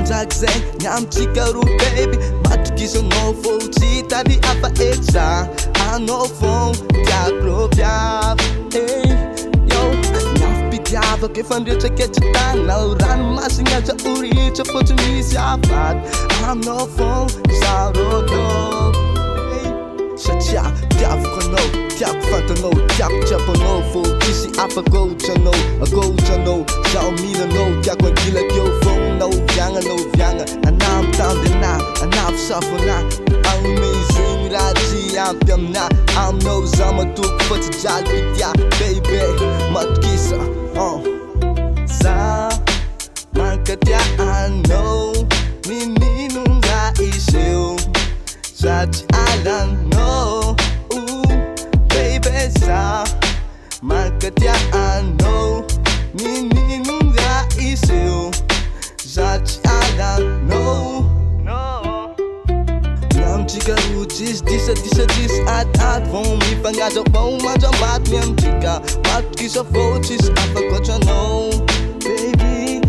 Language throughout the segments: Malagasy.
manjakzay niamtsika ro baby matokisanao fô tsy tady afa etra anao fô tiako rô viavy yo niafipitiavako efa ndretraketra tanao ranomasigna aza oritra fô tsy misy afady aminao fô zaho rô dô satria tiavako anao tiako fantanao tiako tsapanao fô tsisy afaka akoatranao zaho milanao tiako angilakeo fônao viagna anamtandy ana anavosafo ana amazegny raha tsy ampy amina aminao zaho matoko fa tsy jaly pitia baby matokisa za mankatia anao mininonga iseo za tsy alanao baby za mankatia anao mininonga iseo za tsy alanao miamtsika ro tsisy aty vao mifagnaja vao mandramaty miamtsika matokisa fô tsisy afakoatranao baby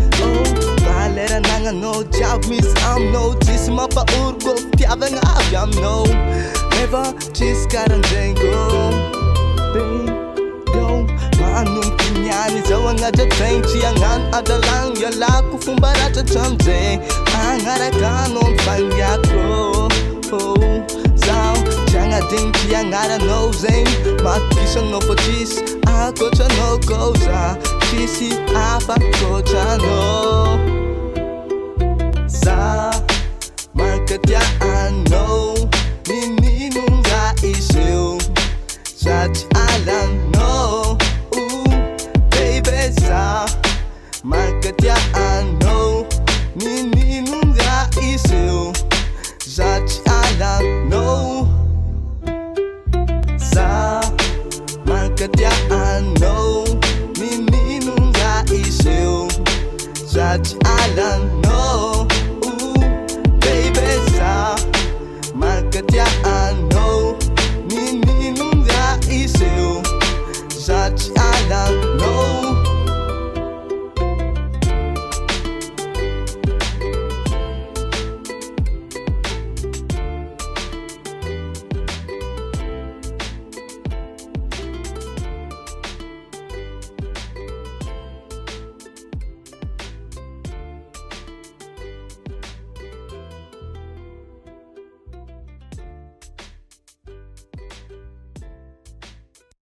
valera nagnanao jiaby misy aminao tsisy mampaoro kô fitiavagna avy aminao nefa tsisy karanjegny kô manomboky niany zao agnadradraigny tsy agnano adalagno ialako fomba ratratra amizay agnaraka anao mifagniako zaho tsy agnadigny tsy agnaranao zegny matokisanao fa tsisy akoatranao kô za tsisy afakoatranao za mankatia anao mininonga iseo za tsy alanao baby za mankatia anao mininonga iseo za tsy alanao za mankatia anao mininonga iseo za tsy alanao